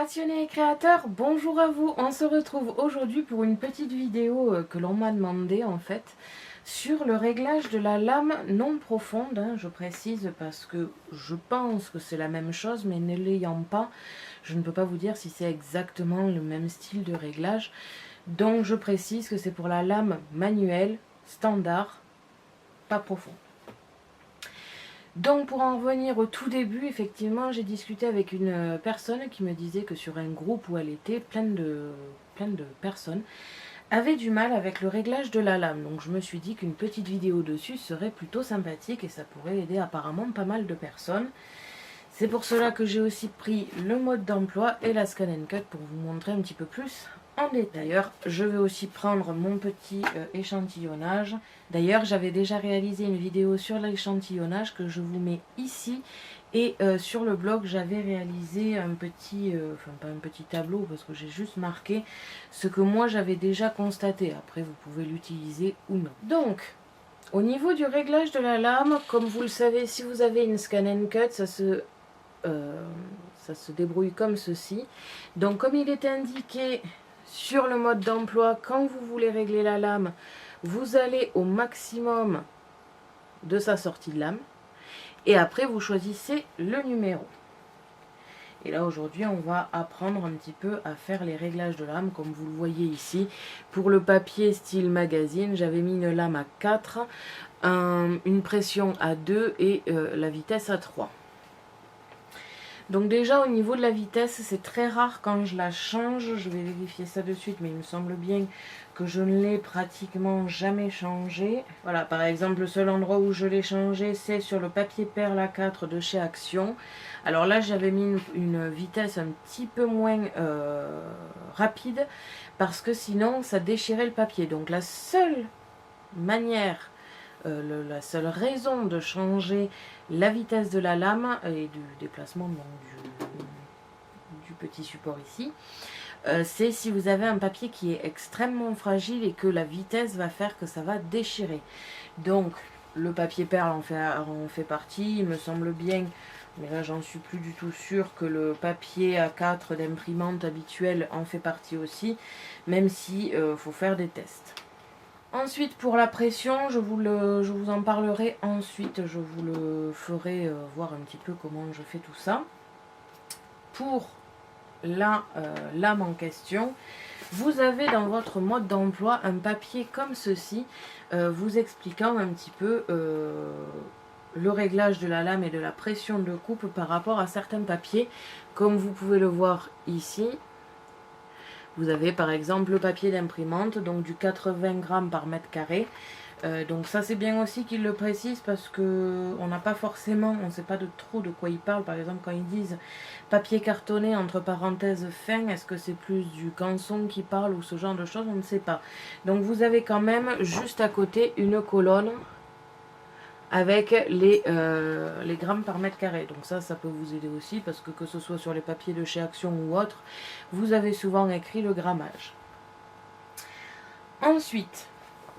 Passionnés et créateurs, bonjour à vous. On se retrouve aujourd'hui pour une petite vidéo que l'on m'a demandé en fait sur le réglage de la lame non profonde, je précise parce que je pense que c'est la même chose, mais ne l'ayant pas, je ne peux pas vous dire si c'est exactement le même style de réglage. Donc je précise que c'est pour la lame manuelle, standard, pas profonde. Donc pour en revenir au tout début, effectivement, j'ai discuté avec une personne qui me disait que sur un groupe où elle était, plein de personnes avaient du mal avec le réglage de la lame. Donc je me suis dit qu'une petite vidéo dessus serait plutôt sympathique et ça pourrait aider apparemment pas mal de personnes. C'est pour cela que j'ai aussi pris le mode d'emploi et la Scan & Cut pour vous montrer un petit peu plus en détail. D'ailleurs, je vais aussi prendre mon petit échantillonnage. D'ailleurs, j'avais déjà réalisé une vidéo sur l'échantillonnage que je vous mets ici. Et sur le blog, j'avais réalisé un petit, enfin pas un petit tableau parce que j'ai juste marqué ce que moi j'avais déjà constaté. Après, vous pouvez l'utiliser ou non. Donc, au niveau du réglage de la lame, comme vous le savez, si vous avez une Scan & Cut, ça se débrouille comme ceci. Donc comme il est indiqué sur le mode d'emploi, quand vous voulez régler la lame, vous allez au maximum de sa sortie de lame et après vous choisissez le numéro. Et là aujourd'hui on va apprendre un petit peu à faire les réglages de lame comme vous le voyez ici. Pour le papier style magazine, j'avais mis une lame à 4, une pression à 2 et la vitesse à 3. Donc déjà au niveau de la vitesse, c'est très rare quand je la change, je vais vérifier ça de suite, mais il me semble bien que je ne l'ai pratiquement jamais changé. Voilà, par exemple, le seul endroit où je l'ai changé, c'est sur le papier perle A4 de chez Action. Alors là, j'avais mis une vitesse un petit peu moins rapide, parce que sinon, ça déchirait le papier. Donc la seule manière, la seule raison de changer la vitesse de la lame et du déplacement du petit support ici, c'est si vous avez un papier qui est extrêmement fragile et que la vitesse va faire que ça va déchirer. Donc le papier perle en fait partie, il me semble bien, mais là j'en suis plus du tout sûre, que le papier A4 d'imprimante habituel en fait partie aussi, même si faut faire des tests. Ensuite, pour la pression, je vous en parlerai ensuite, je vous le ferai voir un petit peu comment je fais tout ça. Pour la lame en question, vous avez dans votre mode d'emploi un papier comme ceci, vous expliquant un petit peu le réglage de la lame et de la pression de coupe par rapport à certains papiers, comme vous pouvez le voir ici. Vous avez par exemple le papier d'imprimante, donc du 80 grammes par mètre carré. Donc ça c'est bien aussi qu'ils le précisent parce que on n'a pas forcément, on ne sait pas trop de quoi ils parlent. Par exemple quand ils disent papier cartonné entre parenthèses fin, est-ce que c'est plus du canson qui parle ou ce genre de choses, on ne sait pas. Donc vous avez quand même juste à côté une colonne avec les grammes par mètre carré. Donc ça peut vous aider aussi parce que ce soit sur les papiers de chez Action ou autre, vous avez souvent écrit le grammage. Ensuite,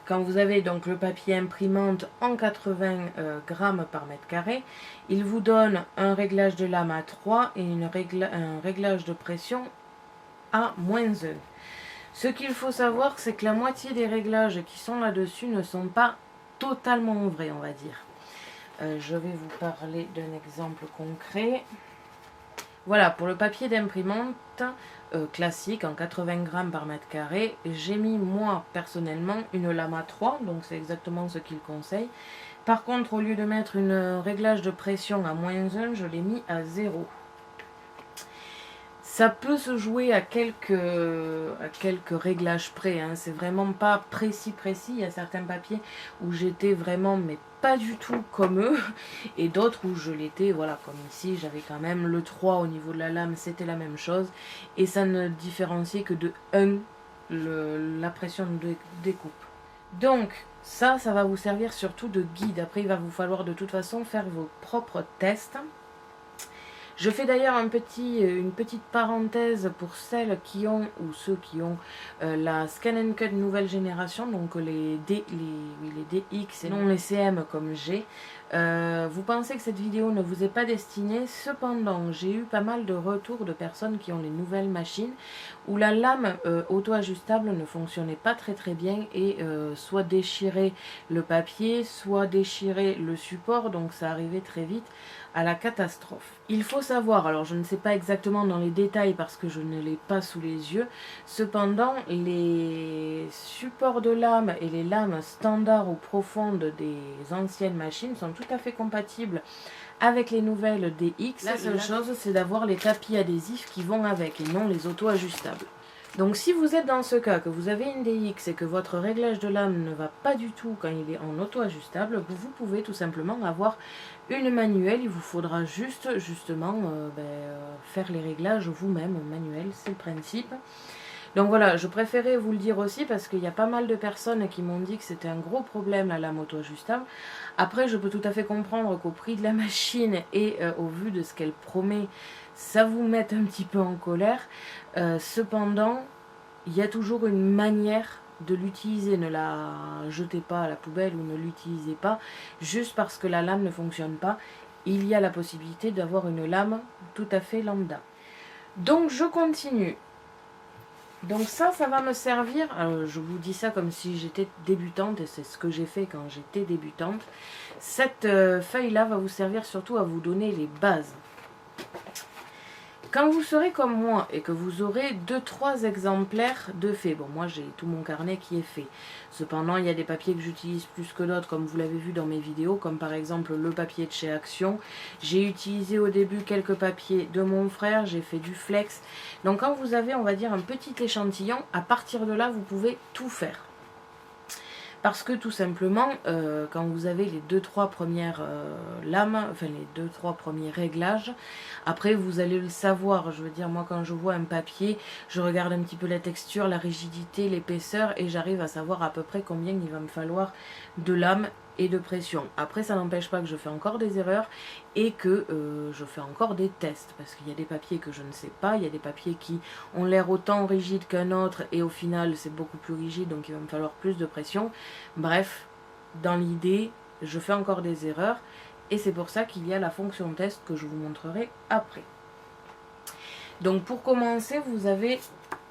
quand vous avez donc le papier imprimante en 80 grammes par mètre carré, il vous donne un réglage de lame à 3 et un réglage de pression à -1. Ce qu'il faut savoir, c'est que la moitié des réglages qui sont là-dessus ne sont pas totalement vrais, on va dire. Je vais vous parler d'un exemple concret. Voilà, pour le papier d'imprimante classique en 80 grammes par mètre carré, j'ai mis moi personnellement une lame à 3, donc c'est exactement ce qu'il conseille. Par contre, au lieu de mettre un réglage de pression à -1, je l'ai mis à 0. Ça peut se jouer à quelques réglages près, c'est vraiment pas précis. Il y a certains papiers où j'étais vraiment, mais pas du tout comme eux, et d'autres où je l'étais, voilà, comme ici, j'avais quand même le 3 au niveau de la lame, c'était la même chose, et ça ne différenciait que de 1 la pression de découpe. Donc, ça va vous servir surtout de guide. Après, il va vous falloir de toute façon faire vos propres tests. Je fais d'ailleurs une petite parenthèse pour celles qui ont, ou ceux qui ont la Scan Cut nouvelle génération, donc les DX et non les CM comme j'ai. Vous pensez que cette vidéo ne vous est pas destinée, cependant j'ai eu pas mal de retours de personnes qui ont les nouvelles machines où la lame auto-ajustable ne fonctionnait pas très bien et soit déchirait le papier, soit déchirait le support, donc ça arrivait très vite à la catastrophe. Il faut savoir, alors je ne sais pas exactement dans les détails parce que je ne l'ai pas sous les yeux, cependant les supports de lames et les lames standards ou profondes des anciennes machines sont tout à fait compatibles avec les nouvelles DX. La seule chose, c'est d'avoir les tapis adhésifs qui vont avec et non les auto-ajustables. Donc si vous êtes dans ce cas, que vous avez une DX et que votre réglage de lame ne va pas du tout quand il est en auto-ajustable, vous pouvez tout simplement avoir une manuelle. Il vous faudra justement faire les réglages vous-même en manuel, c'est le principe. Donc voilà, je préférais vous le dire aussi parce qu'il y a pas mal de personnes qui m'ont dit que c'était un gros problème la lame auto-ajustable. Après, je peux tout à fait comprendre qu'au prix de la machine et au vu de ce qu'elle promet, ça vous mette un petit peu en colère. Cependant, il y a toujours une manière de l'utiliser. Ne la jetez pas à la poubelle ou ne l'utilisez pas juste parce que la lame ne fonctionne pas. Il y a la possibilité d'avoir une lame tout à fait lambda. Donc je continue. Donc ça va me servir, alors je vous dis ça comme si j'étais débutante et c'est ce que j'ai fait quand j'étais débutante. Cette feuille-là va vous servir surtout à vous donner les bases. Quand vous serez comme moi et que vous aurez 2-3 exemplaires de faits, bon moi j'ai tout mon carnet qui est fait. Cependant il y a des papiers que j'utilise plus que d'autres comme vous l'avez vu dans mes vidéos, comme par exemple le papier de chez Action. J'ai utilisé au début quelques papiers de mon frère, j'ai fait du flex. Donc quand vous avez on va dire un petit échantillon, à partir de là vous pouvez tout faire. Parce que tout simplement, quand vous avez les 2-3 premières lames, enfin les 2-3 premiers réglages, après vous allez le savoir. Je veux dire, moi quand je vois un papier, je regarde un petit peu la texture, la rigidité, l'épaisseur et j'arrive à savoir à peu près combien il va me falloir de lames et de pression. Après ça n'empêche pas que je fais encore des erreurs et que je fais encore des tests parce qu'il y a des papiers que je ne sais pas, il y a des papiers qui ont l'air autant rigides qu'un autre et au final c'est beaucoup plus rigide donc il va me falloir plus de pression. Bref, dans l'idée je fais encore des erreurs et c'est pour ça qu'il y a la fonction test que je vous montrerai après. Donc pour commencer vous avez,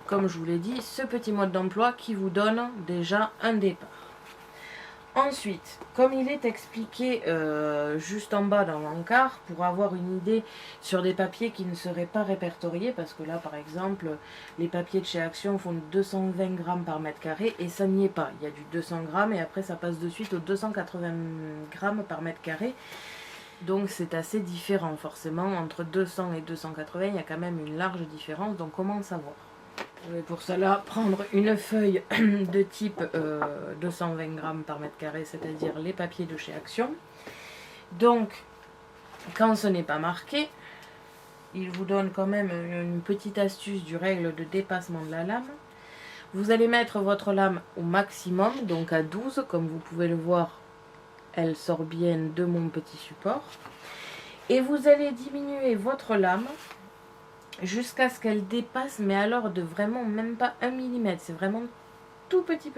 comme je vous l'ai dit, ce petit mode d'emploi qui vous donne déjà un départ. Ensuite, comme il est expliqué juste en bas dans l'encart, pour avoir une idée sur des papiers qui ne seraient pas répertoriés, parce que là par exemple, les papiers de chez Action font 220 grammes par mètre carré et ça n'y est pas. Il y a du 200 grammes et après ça passe de suite aux 280 grammes par mètre carré. Donc c'est assez différent forcément, entre 200 et 280, il y a quand même une large différence, donc comment savoir ? Je vais pour cela prendre une feuille de type 220 grammes par mètre carré, c'est-à-dire les papiers de chez Action. Donc, quand ce n'est pas marqué, il vous donne quand même une petite astuce du règle de dépassement de la lame. Vous allez mettre votre lame au maximum, donc à 12, comme vous pouvez le voir, elle sort bien de mon petit support. Et vous allez diminuer votre lame jusqu'à ce qu'elle dépasse, mais alors de vraiment même pas 1 mm, c'est vraiment tout petit.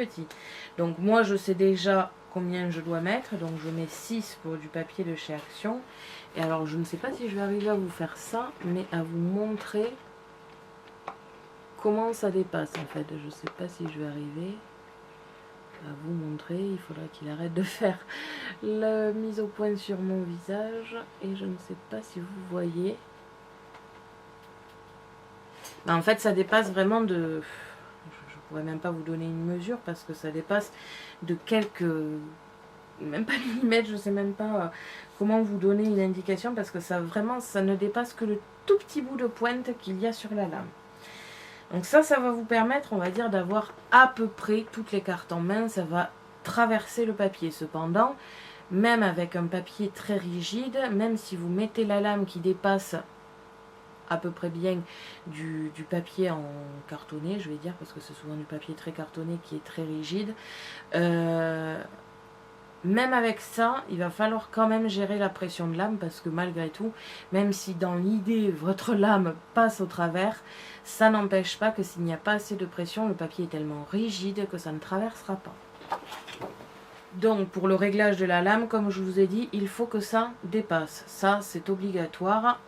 Donc moi je sais déjà combien je dois mettre, donc je mets 6 pour du papier de chez Action. Et alors je ne sais pas si je vais arriver à vous faire ça, mais à vous montrer comment ça dépasse en fait. Je ne sais pas si je vais arriver à vous montrer, il faudra qu'il arrête de faire la mise au point sur mon visage, et je ne sais pas si vous voyez. En fait ça dépasse vraiment de... Je ne pourrais même pas vous donner une mesure parce que ça dépasse de quelques... Même pas millimètres, je ne sais même pas comment vous donner une indication parce que ça vraiment ça ne dépasse que le tout petit bout de pointe qu'il y a sur la lame. Donc ça va vous permettre, on va dire, d'avoir à peu près toutes les cartes en main, ça va traverser le papier. Cependant, même avec un papier très rigide, même si vous mettez la lame qui dépasse à peu près bien du papier en cartonné, je vais dire, parce que c'est souvent du papier très cartonné qui est très rigide. même avec ça, il va falloir quand même gérer la pression de lame parce que malgré tout, même si dans l'idée votre lame passe au travers, ça n'empêche pas que s'il n'y a pas assez de pression, le papier est tellement rigide que ça ne traversera pas. Donc pour le réglage de la lame, comme je vous ai dit, il faut que ça dépasse. Ça, c'est obligatoire.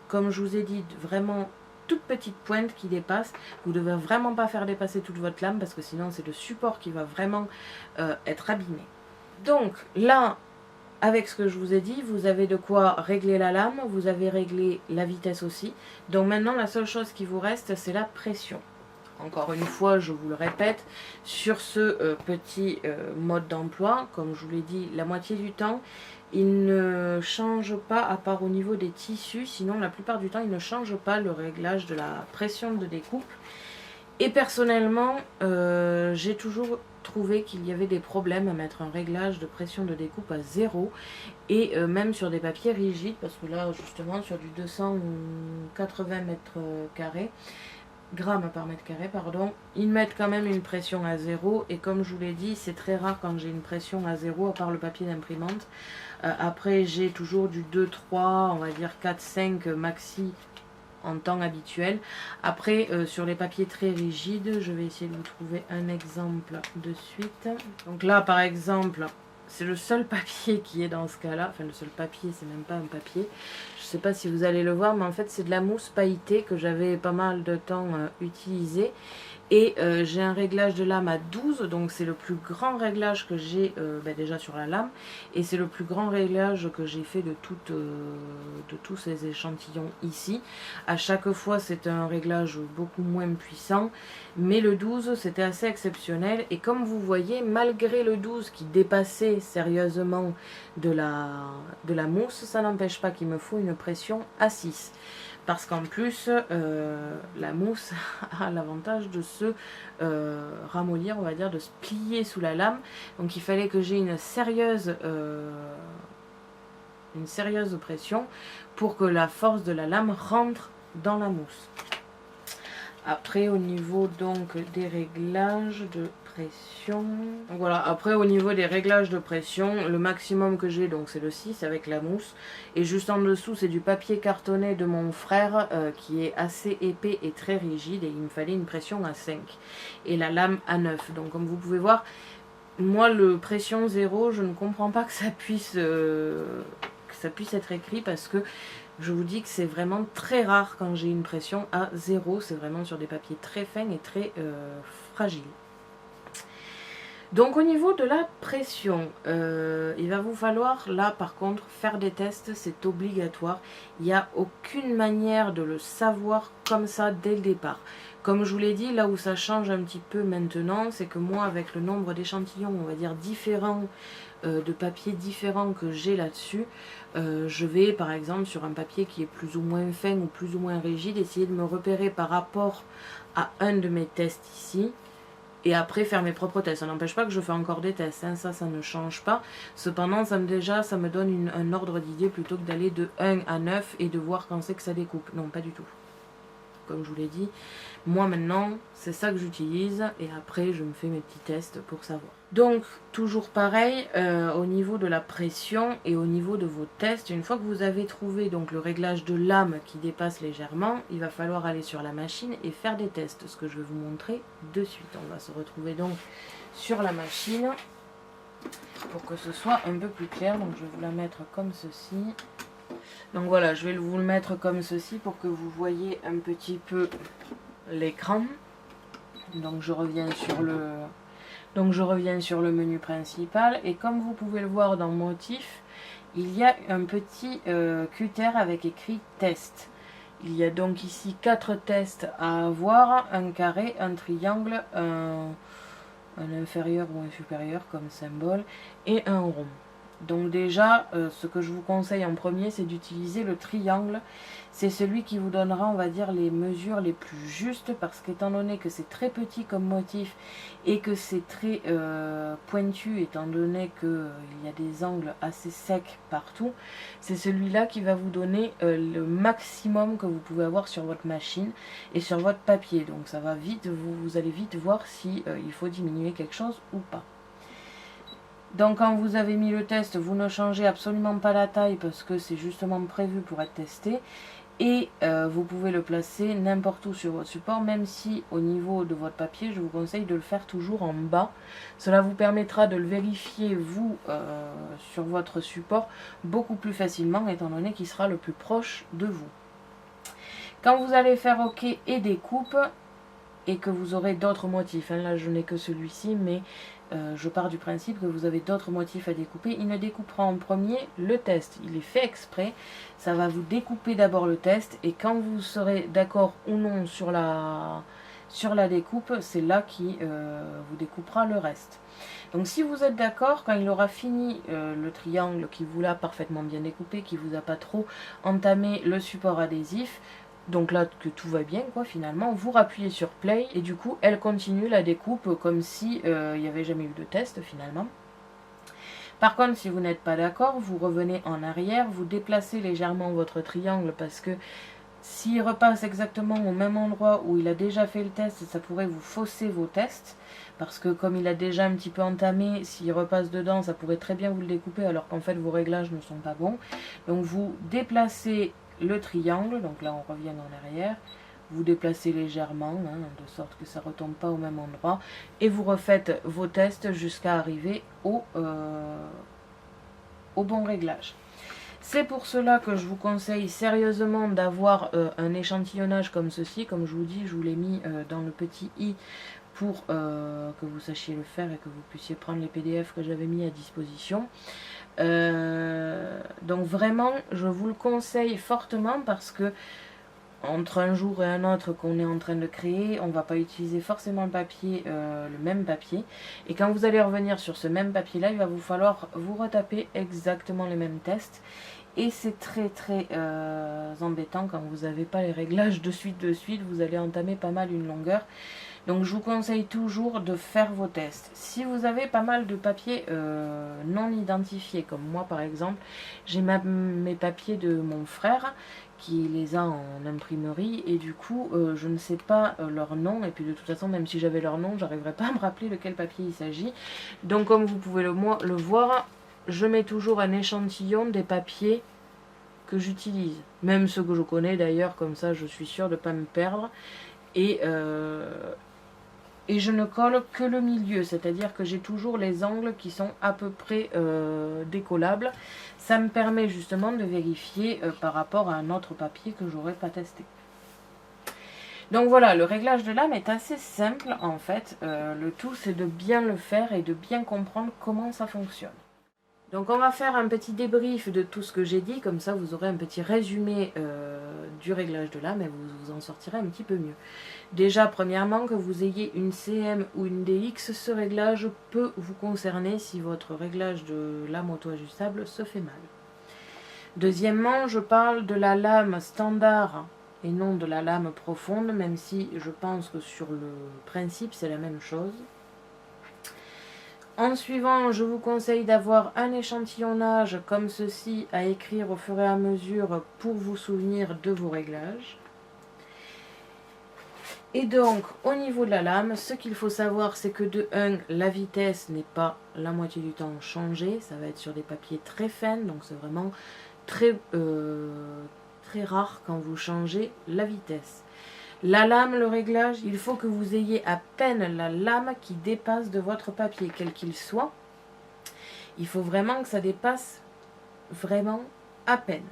Comme je vous ai dit, vraiment toute petite pointe qui dépasse. Vous ne devez vraiment pas faire dépasser toute votre lame parce que sinon c'est le support qui va vraiment être abîmé. Donc là, avec ce que je vous ai dit, vous avez de quoi régler la lame, vous avez réglé la vitesse aussi. Donc maintenant, la seule chose qui vous reste, c'est la pression. Encore une fois, je vous le répète, sur ce petit mode d'emploi, comme je vous l'ai dit, la moitié du temps, il ne change pas, à part au niveau des tissus, sinon la plupart du temps, il ne change pas le réglage de la pression de découpe. Et personnellement, j'ai toujours trouvé qu'il y avait des problèmes à mettre un réglage de pression de découpe à 0 et même sur des papiers rigides, parce que là, justement, sur du 280 mètres carrés, grammes par mètre carré, pardon, ils mettent quand même une pression à 0 et comme je vous l'ai dit, c'est très rare quand j'ai une pression à 0 à part le papier d'imprimante. Après, j'ai toujours du 2, 3, on va dire 4, 5 maxi en temps habituel. Après, sur les papiers très rigides, je vais essayer de vous trouver un exemple de suite. Donc là, par exemple, c'est le seul papier qui est dans ce cas-là. Enfin, le seul papier, c'est même pas un papier. Je sais pas si vous allez le voir, mais en fait, c'est de la mousse pailletée que j'avais pas mal de temps utilisée. Et j'ai un réglage de lame à 12, donc c'est le plus grand réglage que j'ai déjà sur la lame. Et c'est le plus grand réglage que j'ai fait de tous ces échantillons ici. À chaque fois, c'est un réglage beaucoup moins puissant. Mais le 12, c'était assez exceptionnel. Et comme vous voyez, malgré le 12 qui dépassait sérieusement de la mousse, ça n'empêche pas qu'il me faut une pression à 6. Parce qu'en plus, la mousse a l'avantage de se ramollir, on va dire, de se plier sous la lame. Donc il fallait que j'ai une sérieuse pression pour que la force de la lame rentre dans la mousse. Après, au niveau donc des réglages de pression, donc voilà, après au niveau des réglages de pression, le maximum que j'ai donc c'est le 6 avec la mousse et juste en dessous c'est du papier cartonné de mon frère qui est assez épais et très rigide et il me fallait une pression à 5 et la lame à 9. Donc comme vous pouvez voir, moi le pression 0, je ne comprends pas que ça puisse être écrit parce que je vous dis que c'est vraiment très rare quand j'ai une pression à 0. C'est vraiment sur des papiers très fins et très fragiles. Donc au niveau de la pression, il va vous falloir là par contre faire des tests, c'est obligatoire. Il n'y a aucune manière de le savoir comme ça dès le départ. Comme je vous l'ai dit, là où ça change un petit peu maintenant, c'est que moi avec le nombre d'échantillons, on va dire différents, de papiers différents que j'ai là-dessus, je vais par exemple sur un papier qui est plus ou moins fin ou plus ou moins rigide, essayer de me repérer par rapport à un de mes tests ici. Et après faire mes propres tests. Ça n'empêche pas que je fais encore des tests, hein. Ça ne change pas. Cependant, ça me donne un ordre d'idée plutôt que d'aller de 1 à 9 et de voir quand c'est que ça découpe. Non, pas du tout. Comme je vous l'ai dit, moi maintenant, c'est ça que j'utilise. Et après, je me fais mes petits tests pour savoir. Donc, toujours pareil, au niveau de la pression et au niveau de vos tests, une fois que vous avez trouvé donc le réglage de lame qui dépasse légèrement, il va falloir aller sur la machine et faire des tests, ce que je vais vous montrer de suite. On va se retrouver donc sur la machine pour que ce soit un peu plus clair. Donc, je vais vous la mettre comme ceci. Donc voilà, je vais vous le mettre comme ceci pour que vous voyez un petit peu l'écran. Donc, je reviens sur le menu principal et comme vous pouvez le voir dans motif, il y a un petit cutter avec écrit test. Il y a donc ici 4 tests à avoir, un carré, un triangle, un inférieur ou un supérieur comme symbole et un rond. Donc déjà, ce que je vous conseille en premier, c'est d'utiliser le triangle. C'est celui qui vous donnera, on va dire, les mesures les plus justes, parce qu'étant donné que c'est très petit comme motif et que c'est très pointu, étant donné qu'il y a des angles assez secs partout, c'est celui-là qui va vous donner le maximum que vous pouvez avoir sur votre machine et sur votre papier. Donc ça va vite, vous allez vite voir si il faut diminuer quelque chose ou pas. Donc quand vous avez mis le test, vous ne changez absolument pas la taille parce que c'est justement prévu pour être testé. Et vous pouvez le placer n'importe où sur votre support, même si au niveau de votre papier, je vous conseille de le faire toujours en bas. Cela vous permettra de le vérifier, vous, sur votre support, beaucoup plus facilement, étant donné qu'il sera le plus proche de vous. Quand vous allez faire OK et découpe, et que vous aurez d'autres motifs, hein, là je n'ai que celui-ci, mais je pars du principe que vous avez d'autres motifs à découper. Il ne découpera en premier le test, il est fait exprès, ça va vous découper d'abord le test, et quand vous serez d'accord ou non sur la découpe, c'est là qui vous découpera le reste. Donc si vous êtes d'accord, quand il aura fini le triangle, qui vous l'a parfaitement bien découpé, qui vous a pas trop entamé le support adhésif, donc là que tout va bien quoi finalement, vous rappuyez sur play et du coup elle continue la découpe comme si il n'y avait jamais eu de test finalement. Par contre, si vous n'êtes pas d'accord, vous revenez en arrière, vous déplacez légèrement votre triangle parce que s'il repasse exactement au même endroit où il a déjà fait le test, ça pourrait vous fausser vos tests. Parce que comme il a déjà un petit peu entamé, s'il repasse dedans, ça pourrait très bien vous le découper alors qu'en fait vos réglages ne sont pas bons. Donc vous déplacez le triangle, donc là on revient en arrière, vous déplacez légèrement, hein, de sorte que ça ne retombe pas au même endroit, et vous refaites vos tests jusqu'à arriver au bon réglage. C'est pour cela que je vous conseille sérieusement d'avoir un échantillonnage comme ceci, comme je vous dis, je vous l'ai mis dans le petit i pour que vous sachiez le faire et que vous puissiez prendre les PDF que j'avais mis à disposition. Donc vraiment, je vous le conseille fortement parce que entre un jour et un autre qu'on est en train de créer, on ne va pas utiliser forcément le papier, le même papier. Et quand vous allez revenir sur ce même papier-là, il va vous falloir vous retaper exactement les mêmes tests. Et c'est très très embêtant quand vous n'avez pas les réglages de suite, vous allez entamer pas mal une longueur. Donc je vous conseille toujours de faire vos tests. Si vous avez pas mal de papiers non identifiés, comme moi par exemple, j'ai mes papiers de mon frère qui les a en imprimerie et du coup je ne sais pas leur nom, et puis de toute façon même si j'avais leur nom, j'arriverais pas à me rappeler de quel papier il s'agit. Donc comme vous pouvez le voir, je mets toujours un échantillon des papiers que j'utilise, même ceux que je connais d'ailleurs, comme ça je suis sûre de ne pas me perdre. Et je ne colle que le milieu, c'est-à-dire que j'ai toujours les angles qui sont à peu près décollables. Ça me permet justement de vérifier par rapport à un autre papier que j'aurais pas testé. Donc voilà, le réglage de lame est assez simple en fait. Le tout c'est de bien le faire et de bien comprendre comment ça fonctionne. Donc on va faire un petit débrief de tout ce que j'ai dit, comme ça vous aurez un petit résumé du réglage de lame et vous vous en sortirez un petit peu mieux. Déjà, premièrement, que vous ayez une CM ou une DX, ce réglage peut vous concerner si votre réglage de lame auto-ajustable se fait mal. Deuxièmement, je parle de la lame standard et non de la lame profonde, même si je pense que sur le principe c'est la même chose. En suivant, je vous conseille d'avoir un échantillonnage comme ceci à écrire au fur et à mesure pour vous souvenir de vos réglages. Et donc, au niveau de la lame, ce qu'il faut savoir, c'est que de 1, la vitesse n'est pas la moitié du temps changée. Ça va être sur des papiers très fins, donc c'est vraiment très rare quand vous changez la vitesse. La lame, le réglage, il faut que vous ayez à peine la lame qui dépasse de votre papier, quel qu'il soit. Il faut vraiment que ça dépasse vraiment à peine.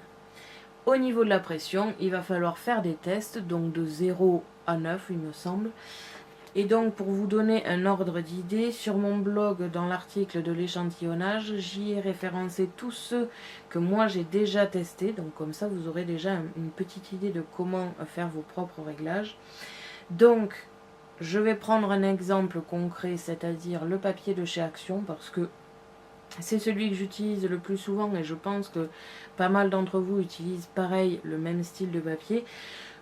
Au niveau de la pression, il va falloir faire des tests, donc de 0 à 9 il me semble. Et donc pour vous donner un ordre d'idée, sur mon blog, dans l'article de l'échantillonnage, j'y ai référencé tous ceux que moi j'ai déjà testés. Donc comme ça vous aurez déjà une petite idée de comment faire vos propres réglages. Donc je vais prendre un exemple concret, c'est-à-dire le papier de chez Action, parce que c'est celui que j'utilise le plus souvent et je pense que pas mal d'entre vous utilisent pareil le même style de papier.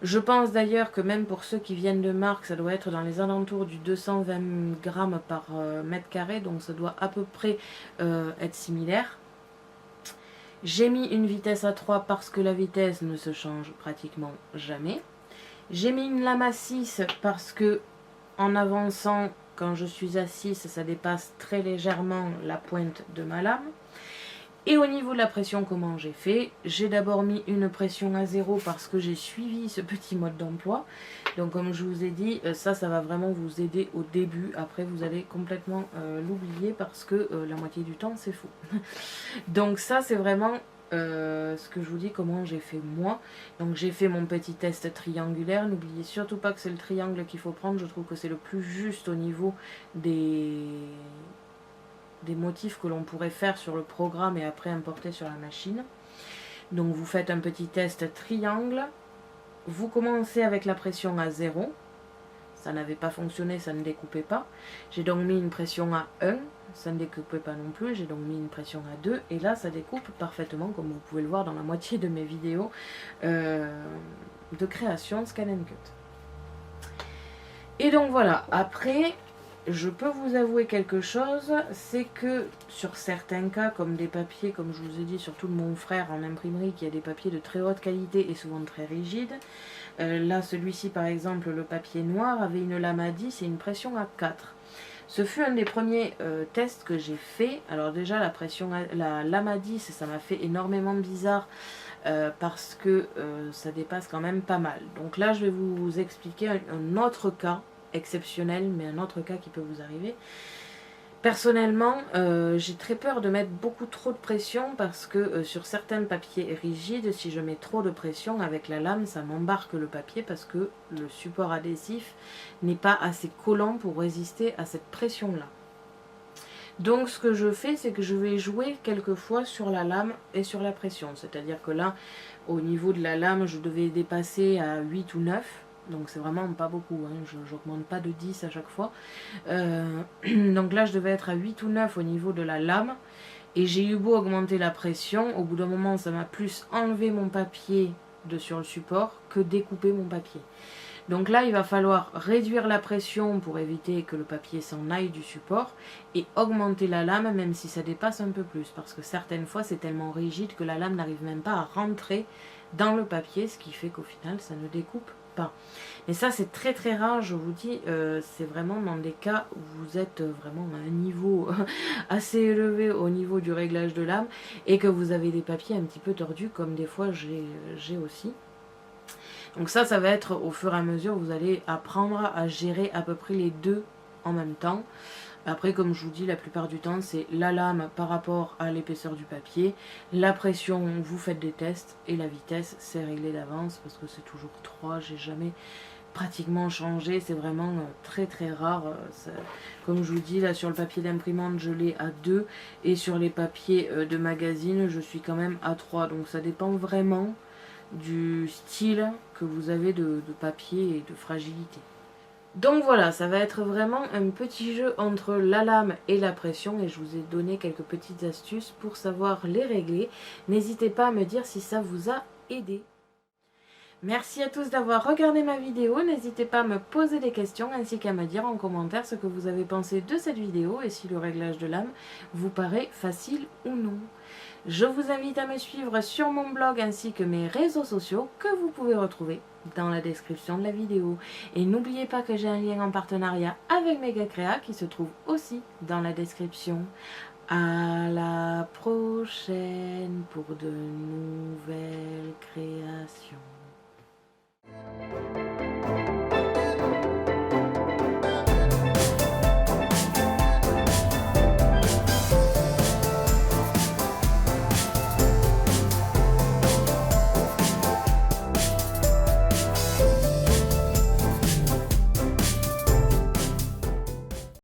Je pense d'ailleurs que même pour ceux qui viennent de marque, ça doit être dans les alentours du 220 grammes par mètre carré, donc ça doit à peu près être similaire. J'ai mis une vitesse à 3 parce que la vitesse ne se change pratiquement jamais. J'ai mis une lame à 6 parce que en avançant, quand je suis à 6, ça dépasse très légèrement la pointe de ma lame. Et au niveau de la pression, comment j'ai fait? J'ai d'abord mis une pression à 0 parce que j'ai suivi ce petit mode d'emploi. Donc comme je vous ai dit, ça va vraiment vous aider au début. Après, vous allez complètement l'oublier parce que la moitié du temps, c'est faux. Donc ça, c'est vraiment ce que je vous dis, comment j'ai fait moi. Donc j'ai fait mon petit test triangulaire. N'oubliez surtout pas que c'est le triangle qu'il faut prendre. Je trouve que c'est le plus juste au niveau des motifs que l'on pourrait faire sur le programme et après importer sur la machine. Donc vous faites un petit test triangle. Vous commencez avec la pression à 0. Ça n'avait pas fonctionné, ça ne découpait pas. J'ai donc mis une pression à 1. Ça ne découpait pas non plus. J'ai donc mis une pression à 2. Et là, ça découpe parfaitement, comme vous pouvez le voir dans la moitié de mes vidéos de création Scan & Cut. Et donc voilà, après, je peux vous avouer quelque chose, c'est que sur certains cas, comme des papiers, comme je vous ai dit, surtout de mon frère en imprimerie, qui a des papiers de très haute qualité et souvent très rigides, là, celui-ci, par exemple, le papier noir, avait une lame à 10 et une pression à 4. Ce fut un des premiers tests que j'ai fait. Alors déjà, la lame à 10, ça m'a fait énormément bizarre parce que ça dépasse quand même pas mal. Donc là, je vais vous expliquer un autre cas exceptionnel, mais un autre cas qui peut vous arriver. Personnellement, j'ai très peur de mettre beaucoup trop de pression parce que sur certains papiers rigides, si je mets trop de pression avec la lame, ça m'embarque le papier parce que le support adhésif n'est pas assez collant pour résister à cette pression-là. Donc ce que je fais, c'est que je vais jouer quelquefois sur la lame et sur la pression. C'est-à-dire que là, au niveau de la lame, je devais dépasser à 8 ou 9. Donc c'est vraiment pas beaucoup, hein. Je n'augmente pas de 10 à chaque fois. Donc là je devais être à 8 ou 9 au niveau de la lame. Et j'ai eu beau augmenter la pression, au bout d'un moment ça m'a plus enlevé mon papier de sur le support que découper mon papier. Donc là il va falloir réduire la pression pour éviter que le papier s'en aille du support et augmenter la lame même si ça dépasse un peu plus. Parce que certaines fois c'est tellement rigide que la lame n'arrive même pas à rentrer dans le papier, ce qui fait qu'au final ça ne découpe pas. Mais ça c'est très très rare, je vous dis, c'est vraiment dans des cas où vous êtes vraiment à un niveau assez élevé au niveau du réglage de lame et que vous avez des papiers un petit peu tordus comme des fois j'ai aussi. Donc ça va être au fur et à mesure, vous allez apprendre à gérer à peu près les deux en même temps. Après, comme je vous dis, la plupart du temps, c'est la lame par rapport à l'épaisseur du papier. La pression, vous faites des tests. Et la vitesse, c'est réglé d'avance parce que c'est toujours 3. J'ai jamais pratiquement changé. C'est vraiment très très rare. Comme je vous dis, là sur le papier d'imprimante, je l'ai à 2. Et sur les papiers de magazine, je suis quand même à 3. Donc ça dépend vraiment du style que vous avez de papier et de fragilité. Donc voilà, ça va être vraiment un petit jeu entre la lame et la pression et je vous ai donné quelques petites astuces pour savoir les régler. N'hésitez pas à me dire si ça vous a aidé. Merci à tous d'avoir regardé ma vidéo, n'hésitez pas à me poser des questions ainsi qu'à me dire en commentaire ce que vous avez pensé de cette vidéo et si le réglage de lame vous paraît facile ou non. Je vous invite à me suivre sur mon blog ainsi que mes réseaux sociaux que vous pouvez retrouver dans la description de la vidéo. Et n'oubliez pas que j'ai un lien en partenariat avec Megacrea qui se trouve aussi dans la description. À la prochaine pour de nouvelles créations.